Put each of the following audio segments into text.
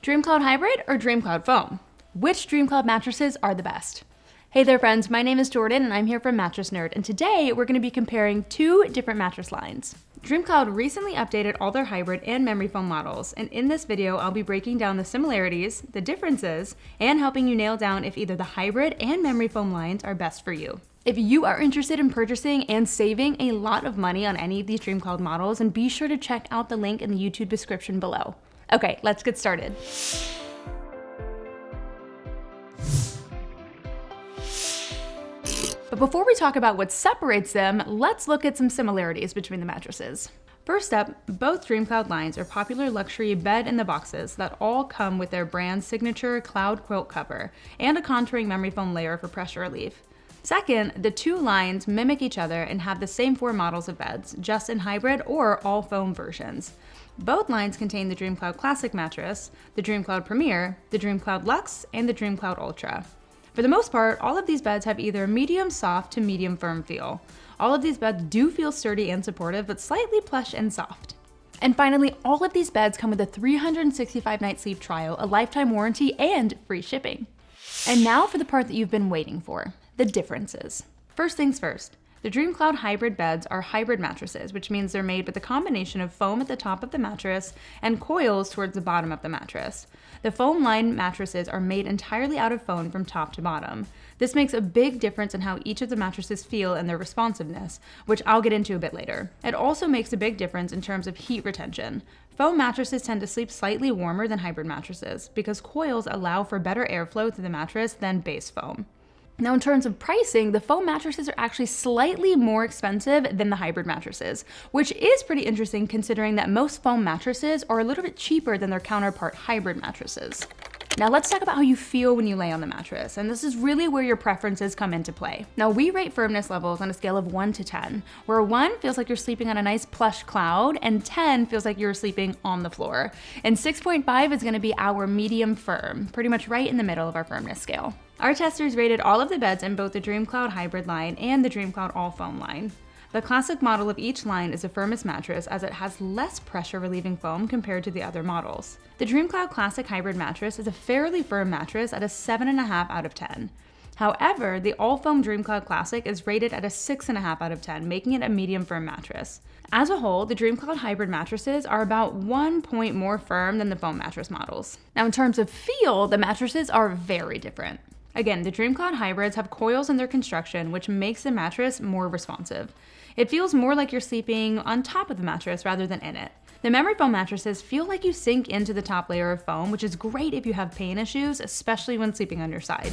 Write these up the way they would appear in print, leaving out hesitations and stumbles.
DreamCloud Hybrid or DreamCloud Foam? Which DreamCloud mattresses are the best? Hey there friends, my name is Jordan and I'm here from Mattress Nerd, and today we're going to be comparing two different mattress lines. DreamCloud recently updated all their hybrid and memory foam models, and in this video I'll be breaking down the similarities, the differences, and helping you nail down if either the hybrid and memory foam lines are best for you. If you are interested in purchasing and saving a lot of money on any of these DreamCloud models, then be sure to check out the link in the YouTube description below. Okay, let's get started. But before we talk about what separates them, let's look at some similarities between the mattresses. First up, both DreamCloud lines are popular luxury bed-in-the-boxes that all come with their brand's signature cloud quilt cover and a contouring memory foam layer for pressure relief. Second, the two lines mimic each other and have the same four models of beds, just in hybrid or all foam versions. Both lines contain the DreamCloud Classic mattress, the DreamCloud Premier, the DreamCloud Luxe, and the DreamCloud Ultra. For the most part, all of these beds have either a medium soft to medium firm feel. All of these beds do feel sturdy and supportive, but slightly plush and soft. And finally, all of these beds come with a 365-night sleep trial, a lifetime warranty, and free shipping. And now for the part that you've been waiting for, the differences. First things first. The DreamCloud Hybrid beds are hybrid mattresses, which means they're made with a combination of foam at the top of the mattress and coils towards the bottom of the mattress. The foam line mattresses are made entirely out of foam from top to bottom. This makes a big difference in how each of the mattresses feel and their responsiveness, which I'll get into a bit later. It also makes a big difference in terms of heat retention. Foam mattresses tend to sleep slightly warmer than hybrid mattresses because coils allow for better airflow through the mattress than base foam. Now, in terms of pricing, the foam mattresses are actually slightly more expensive than the hybrid mattresses, which is pretty interesting considering that most foam mattresses are a little bit cheaper than their counterpart hybrid mattresses. Now let's talk about how you feel when you lay on the mattress, and this is really where your preferences come into play. Now we rate firmness levels on a scale of 1 to 10, where 1 feels like you're sleeping on a nice plush cloud, and 10 feels like you're sleeping on the floor. And 6.5 is gonna be our medium firm, pretty much right in the middle of our firmness scale. Our testers rated all of the beds in both the DreamCloud Hybrid line and the DreamCloud All Foam line. The classic model of each line is a firmest mattress as it has less pressure relieving foam compared to the other models. The DreamCloud Classic Hybrid mattress is a fairly firm mattress at a 7.5 out of 10. However, the All Foam DreamCloud Classic is rated at a 6.5 out of 10, making it a medium firm mattress. As a whole, the DreamCloud Hybrid mattresses are about 1 point more firm than the foam mattress models. Now in terms of feel, the mattresses are very different. Again, the DreamCloud Hybrids have coils in their construction, which makes the mattress more responsive. It feels more like you're sleeping on top of the mattress rather than in it. The memory foam mattresses feel like you sink into the top layer of foam, which is great if you have pain issues, especially when sleeping on your side.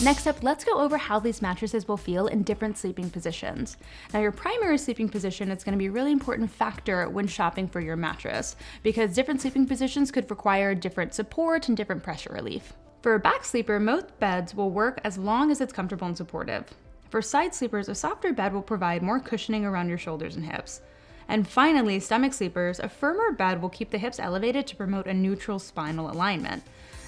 Next up, let's go over how these mattresses will feel in different sleeping positions. Now, your primary sleeping position is going to be a really important factor when shopping for your mattress, because different sleeping positions could require different support and different pressure relief. For a back sleeper, most beds will work as long as it's comfortable and supportive. For side sleepers, a softer bed will provide more cushioning around your shoulders and hips. And finally, stomach sleepers, a firmer bed will keep the hips elevated to promote a neutral spinal alignment.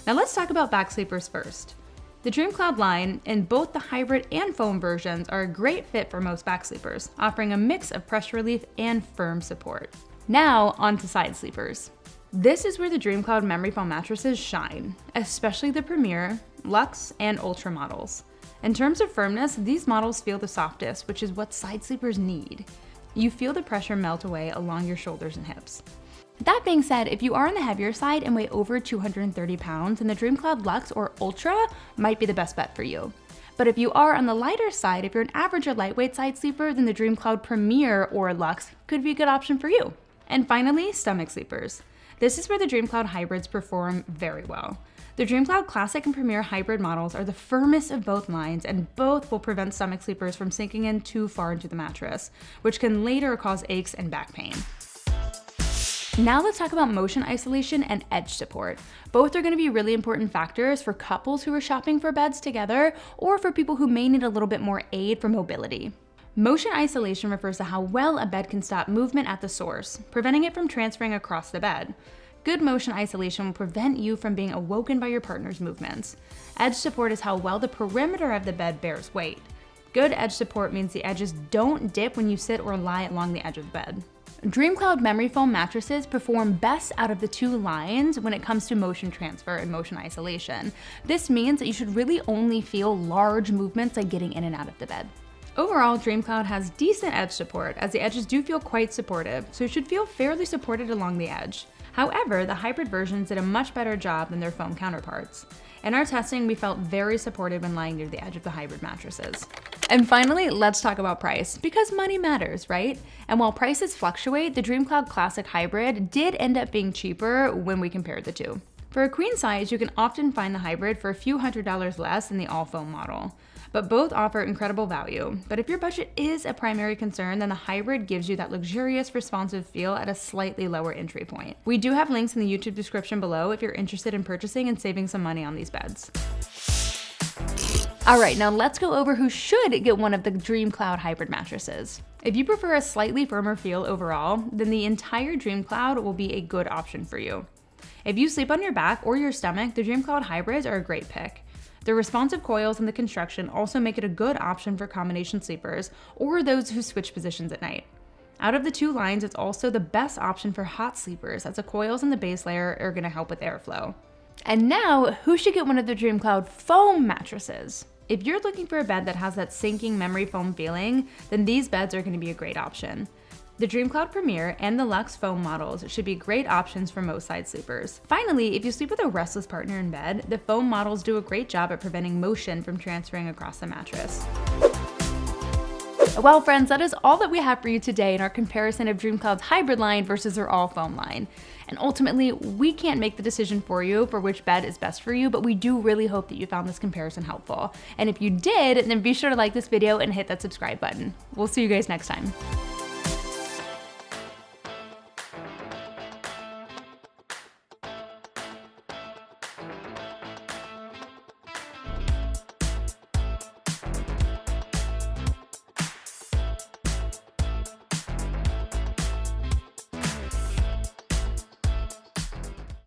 Now let's talk about back sleepers first. The DreamCloud line in both the hybrid and foam versions are a great fit for most back sleepers, offering a mix of pressure relief and firm support. Now, on to side sleepers. This is where the DreamCloud memory foam mattresses shine, especially the Premier, Luxe, and Ultra models. In terms of firmness, these models feel the softest, which is what side sleepers need. You feel the pressure melt away along your shoulders and hips. That being said, if you are on the heavier side and weigh over 230 pounds, then the DreamCloud Luxe or Ultra might be the best bet for you. But if you are on the lighter side, if you're an average or lightweight side sleeper, then the DreamCloud Premier or Luxe could be a good option for you. And finally, stomach sleepers. This is where the DreamCloud Hybrids perform very well. The DreamCloud Classic and Premier Hybrid models are the firmest of both lines, and both will prevent stomach sleepers from sinking in too far into the mattress, which can later cause aches and back pain. Now let's talk about motion isolation and edge support. Both are going to be really important factors for couples who are shopping for beds together or for people who may need a little bit more aid for mobility. Motion isolation refers to how well a bed can stop movement at the source, preventing it from transferring across the bed. Good motion isolation will prevent you from being awoken by your partner's movements. Edge support is how well the perimeter of the bed bears weight. Good edge support means the edges don't dip when you sit or lie along the edge of the bed. DreamCloud memory foam mattresses perform best out of the two lines when it comes to motion transfer and motion isolation. This means that you should really only feel large movements like getting in and out of the bed. Overall, DreamCloud has decent edge support, as the edges do feel quite supportive, so you should feel fairly supported along the edge. However, the hybrid versions did a much better job than their foam counterparts. In our testing, we felt very supported when lying near the edge of the hybrid mattresses. And finally, let's talk about price, because money matters, right? And while prices fluctuate, the DreamCloud Classic Hybrid did end up being cheaper when we compared the two. For a queen size, you can often find the hybrid for a few $100s less than the all-foam model. But both offer incredible value. But if your budget is a primary concern, then the hybrid gives you that luxurious, responsive feel at a slightly lower entry point. We do have links in the YouTube description below if you're interested in purchasing and saving some money on these beds. All right, now let's go over who should get one of the DreamCloud hybrid mattresses. If you prefer a slightly firmer feel overall, then the entire DreamCloud will be a good option for you. If you sleep on your back or your stomach, the DreamCloud hybrids are a great pick. The responsive coils and the construction also make it a good option for combination sleepers or those who switch positions at night. Out of the two lines, it's also the best option for hot sleepers, as the coils in the base layer are going to help with airflow. And now, who should get one of the DreamCloud Foam mattresses? If you're looking for a bed that has that sinking memory foam feeling, then these beds are going to be a great option. The DreamCloud Premier and the Luxe Foam models should be great options for most side sleepers. Finally, if you sleep with a restless partner in bed, the foam models do a great job at preventing motion from transferring across the mattress. Well, friends, that is all that we have for you today in our comparison of DreamCloud's hybrid line versus their all-foam line. And ultimately, we can't make the decision for you for which bed is best for you, but we do really hope that you found this comparison helpful. And if you did, then be sure to like this video and hit that subscribe button. We'll see you guys next time.